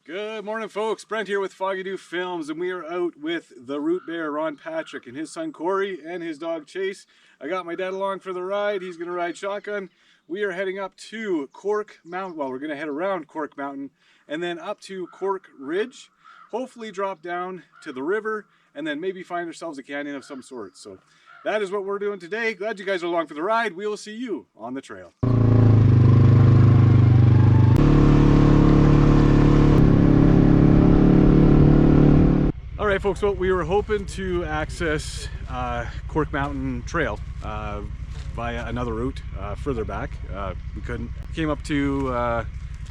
Good morning, folks. Brent here with Foggy Films, and we are out with the root bear, Ron Patrick, and his son Kori, and his dog Chase. I got my dad along for the ride. He's going to ride shotgun. We are heading up to Cork Mountain. Well, we're going to head around Cork Mountain and then up to Cork Ridge. Hopefully drop down to the river and then maybe find ourselves a canyon of some sort. So that is what we're doing today. Glad you guys are along for the ride. We will see you on the trail. Alright folks, well, we were hoping to access Cork Mountain Trail via another route further back. We couldn't. Came up to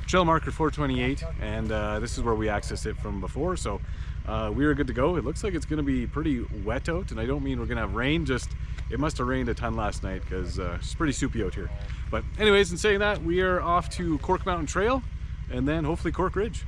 trail marker 428, and this is where we accessed it from before, so we were good to go. It looks like it's going to be pretty wet out, and I don't mean we're going to have rain, just it must have rained a ton last night because it's pretty soupy out here. But anyways, in saying that, we are off to Cork Mountain Trail and then hopefully Cork Ridge.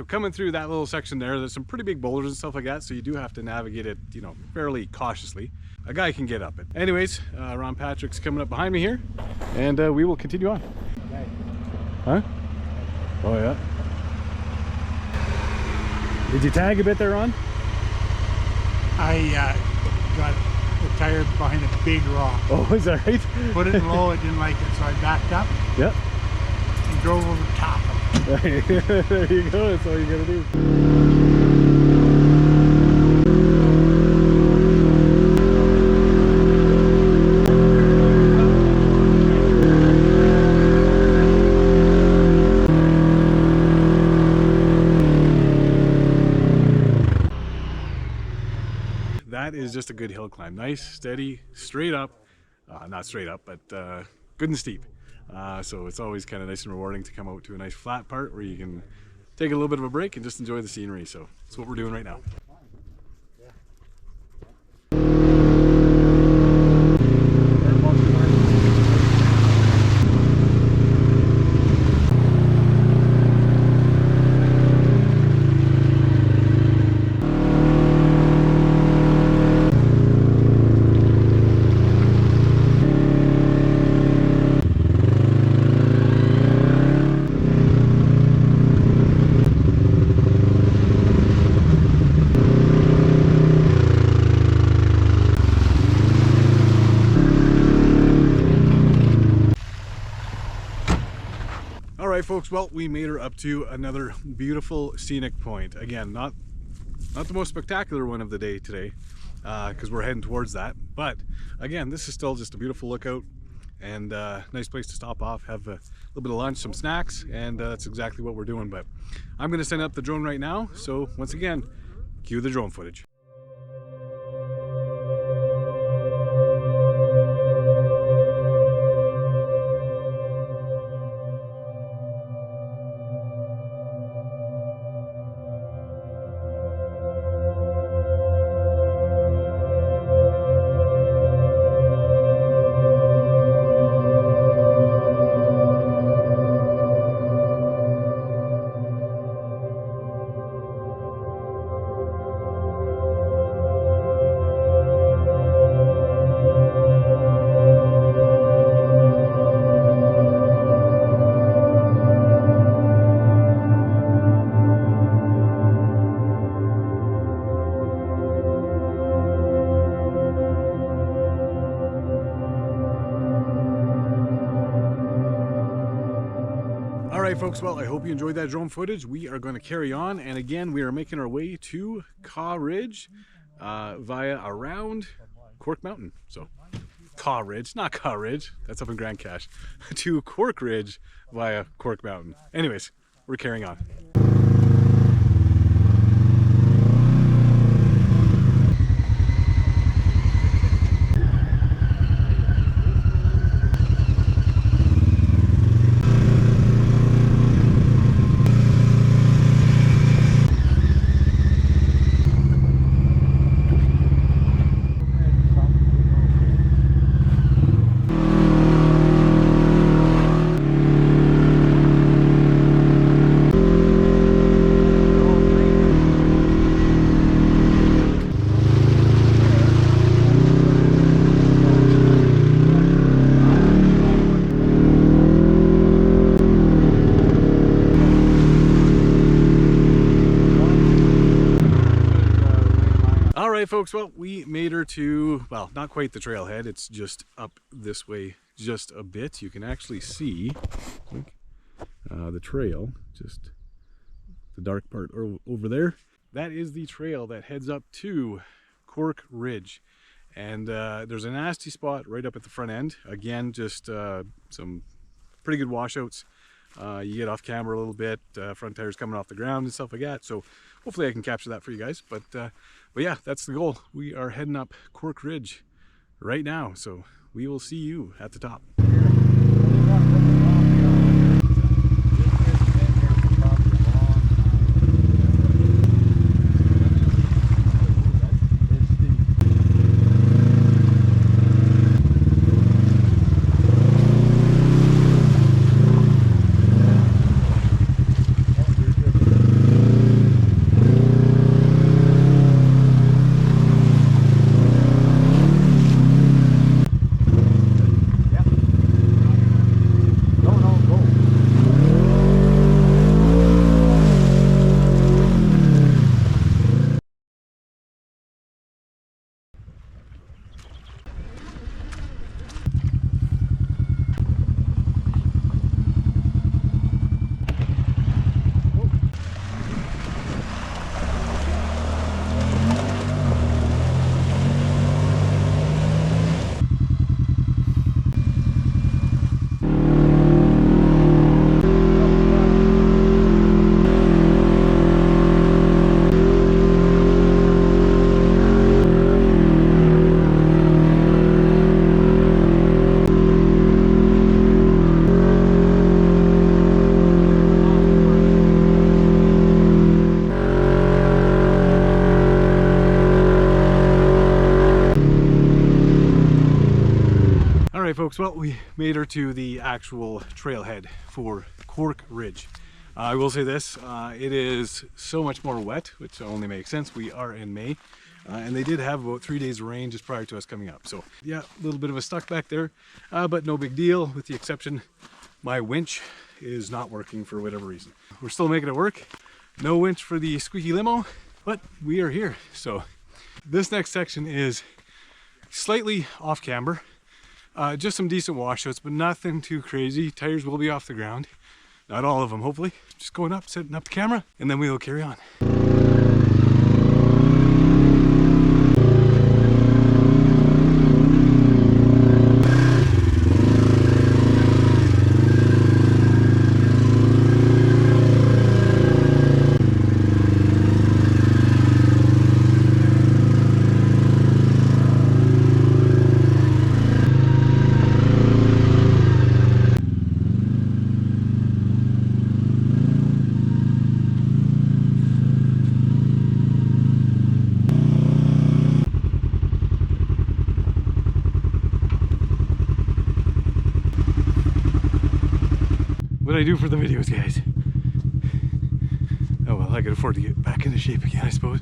Coming through that little section there's some pretty big boulders and stuff like that, so you do have to navigate it, you know, fairly cautiously. A guy can get up it. Anyways, Ron Patrick's coming up behind me here, and we will continue on. Huh? Oh yeah. Did you tag a bit there, Ron? I got the tire behind a big rock. Oh, is that right? Put it low, I didn't like it, so I backed up. Yep. And drove over the top of it. There you go, that's all you gotta do. That is just a good hill climb. Nice, steady, straight up. Not straight up, but good and steep. So it's always kind of nice and rewarding to come out to a nice flat part where you can take a little bit of a break and just enjoy the scenery. So that's what we're doing right now. Alright folks, well, we made her up to another beautiful scenic point. Again, not the most spectacular one of the day today, because we're heading towards that. But again, this is still just a beautiful lookout and nice place to stop off, have a little bit of lunch, some snacks, and that's exactly what we're doing. But I'm going to send up the drone right now, so once again, cue the drone footage. folks, well, I hope you enjoyed that drone footage. We are going to carry on, and again we are making our way to Cork Ridge via around Cork Mountain. So Cork Ridge, not Cork Ridge, that's up in Grand Cache, to Cork Ridge via Cork Mountain. Anyways, we're carrying on. Alright folks, well, we made her to, well, not quite the trailhead, it's just up this way just a bit. You can actually see the trail, just the dark part over there. That is the trail that heads up to Cork Ridge. And there's a nasty spot right up at the front end. Again, just some pretty good washouts. You get off camera a little bit, front tires coming off the ground and stuff like that. So hopefully I can capture that for you guys. But yeah, that's the goal. We are heading up Cork Ridge right now. So we will see you at the top. Alright folks, well, we made her to the actual trailhead for Cork Ridge. I will say this, it is so much more wet, which only makes sense. We are in May, and they did have about 3 days of rain just prior to us coming up. So yeah, a little bit of a stuck back there, but no big deal, with the exception my winch is not working for whatever reason. We're still making it work. No winch for the squeaky limo, but we are here. So this next section is slightly off camber. Just some decent washouts, but nothing too crazy. Tires will be off the ground. Not all of them, hopefully. Just going up, setting up the camera, and then we will carry on. What I do for the videos, guys. Oh well, I can afford to get back into shape again, I suppose.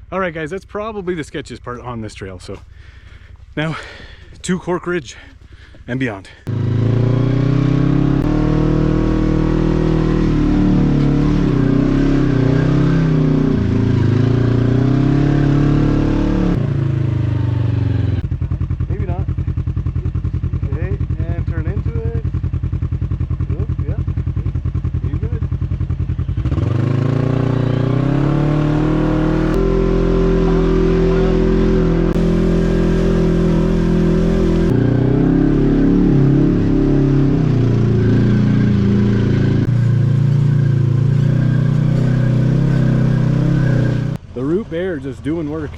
All right, guys, that's probably the sketchiest part on this trail. So now to Cork Ridge and beyond. Maybe not. Okay, and turn into it. Oop, yeah. You good? The root bear just doing work.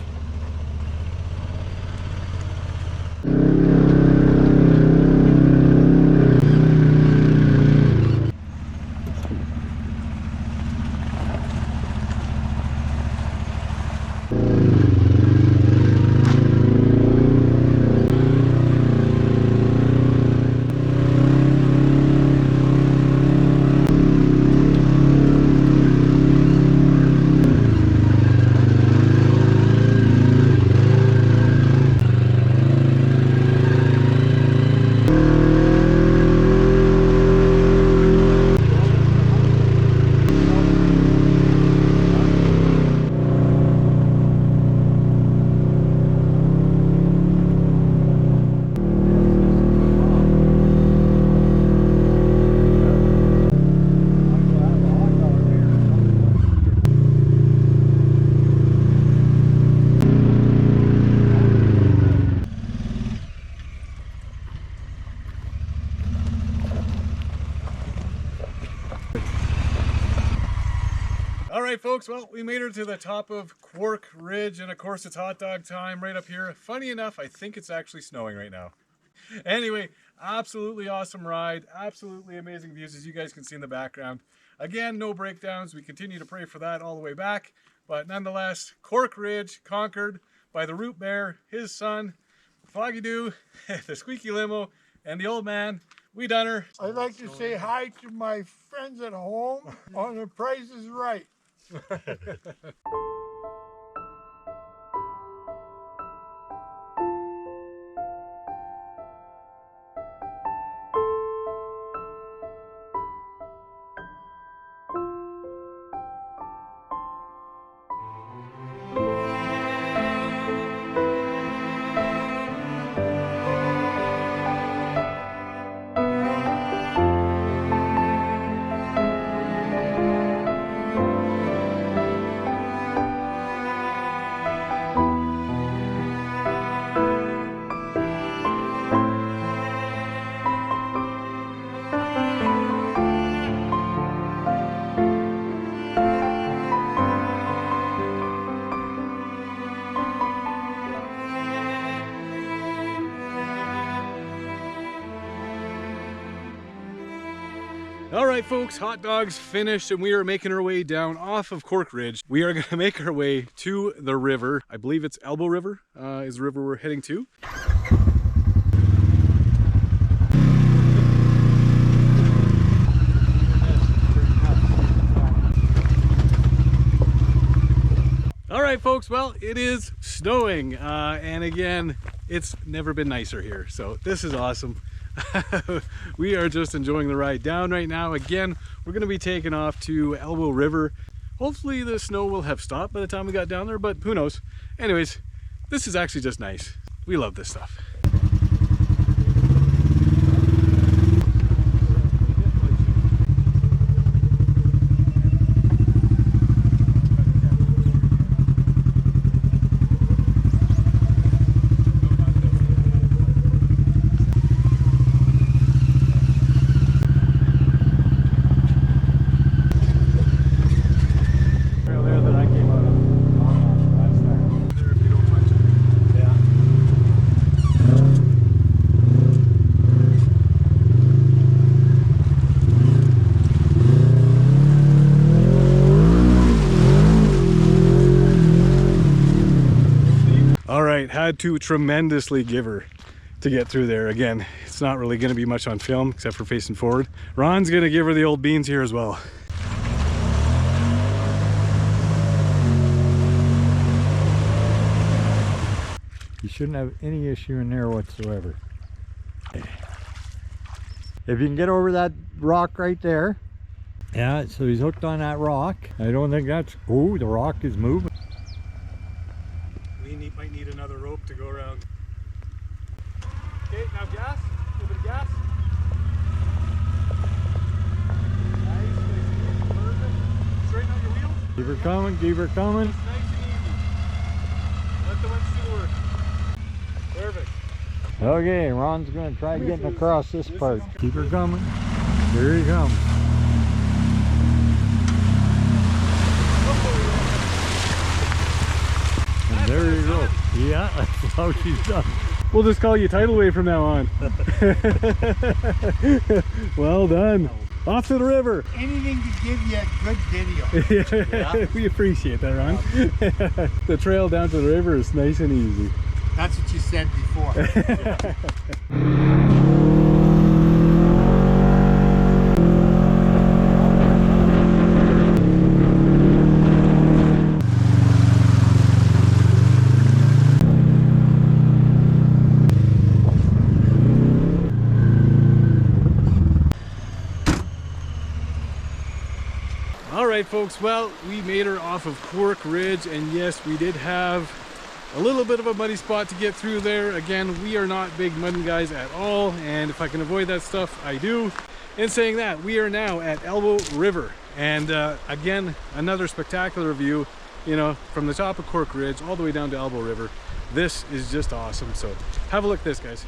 All right, folks, well, we made her to the top of Quirk Ridge, and of course it's hot dog time right up here. Funny enough, I think it's actually snowing right now. Anyway, absolutely awesome ride, absolutely amazing views, as you guys can see in the background. Again, no breakdowns. We continue to pray for that all the way back, but nonetheless, Cork Ridge conquered by the root bear, his son, Foggy Doo, the squeaky limo, and the old man. We done her. I'd like to say hi to my friends at home on The Price is Right. All right, folks, hot dogs finished, and we are making our way down off of Cork Ridge. We are going to make our way to the river. I believe it's Elbow River is the river we're heading to. All right, folks, well, it is snowing, and again, it's never been nicer here, so this is awesome. We are just enjoying the ride down right now. Again, we're going to be taking off to Elbow River. Hopefully the snow will have stopped by the time we got down there, but who knows. Anyways, this is actually just nice. We love this stuff. Had to tremendously give her to get through there. Again, it's not really going to be much on film except for facing forward. Ron's going to give her the old beans here as well. You shouldn't have any issue in there whatsoever. If you can get over that rock right there. Yeah, so he's hooked on that rock. I don't think that's... Oh, the rock is moving. We might need another rope to go around. Okay, now gas. A little bit of gas. Nice, perfect. Straighten out your wheels. Keep her coming, keep her coming. Nice and easy. Let the winch do the work. Perfect. Okay, Ron's gonna try getting across this part. Keep her coming. Here he comes. And there you go. Yeah, that's how she's done. We'll just call you Tidal Wave from now on. Well done. Off to the river. Anything to give you a good video. Yeah. We appreciate that, Ron. The trail down to the river is nice and easy. That's what you said before. Alright folks, well, we made her off of Cork Ridge, and yes, we did have a little bit of a muddy spot to get through there. Again, we are not big mudding guys at all, and if I can avoid that stuff, I do. In saying that, we are now at Elbow River, and again, another spectacular view, you know, from the top of Cork Ridge all the way down to Elbow River. This is just awesome, so have a look at this, guys.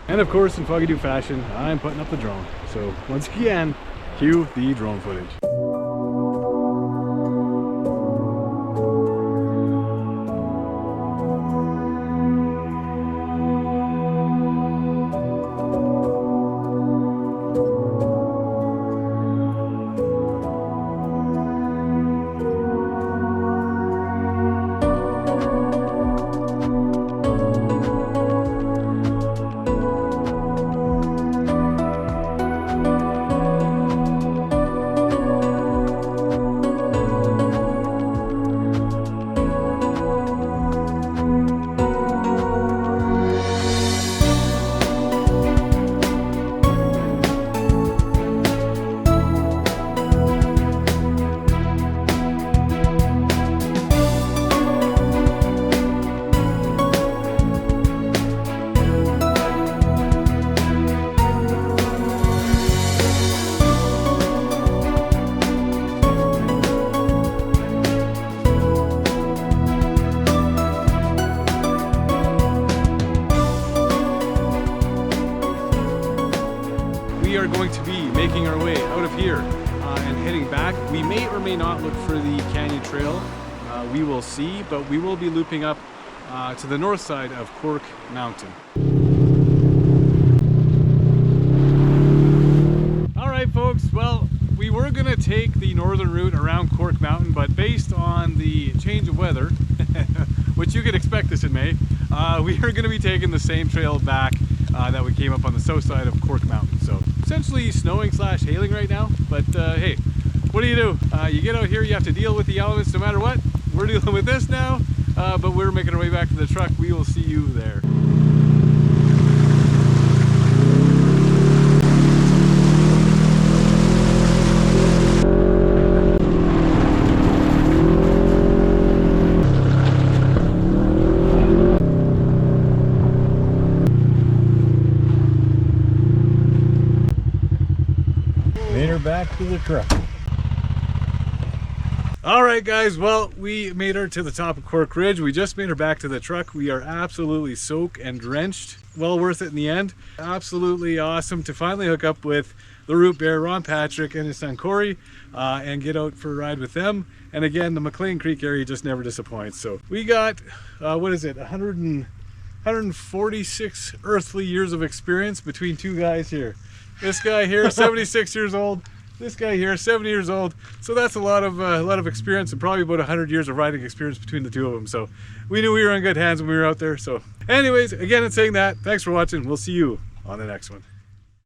And of course, in Foggy Do fashion, I'm putting up the drone. So once again, cue the drone footage. We are going to be making our way out of here and heading back. We may or may not look for the canyon trail. We will see, but we will be looping up to the north side of Cork Mountain. All right, folks. Well, we were going to take the northern route around Cork Mountain, but based on the change of weather, which you could expect this in May, we are going to be taking the same trail back that we came up on the south side of Cork Mountain. So essentially snowing slash hailing right now, but hey, what do? You get out here, you have to deal with the elements no matter what. We're dealing with this now, but we're making our way back to the truck. We will see you there. Made her back to the truck. All right, guys, well, we made her to the top of Cork Ridge. We just made her back to the truck. We are absolutely soaked and drenched. Well worth it in the end. Absolutely awesome to finally hook up with the root bear, Ron Patrick, and his son Kori, and get out for a ride with them. And again, the McLean Creek area just never disappoints. So we got, what is it, 146 earthly years of experience between two guys here. This guy here, 76 years old. This guy here, 70 years old. So that's a lot of experience, and probably about 100 years of riding experience between the two of them. So we knew we were in good hands when we were out there. So anyways, again, in saying that, thanks for watching. We'll see you on the next one.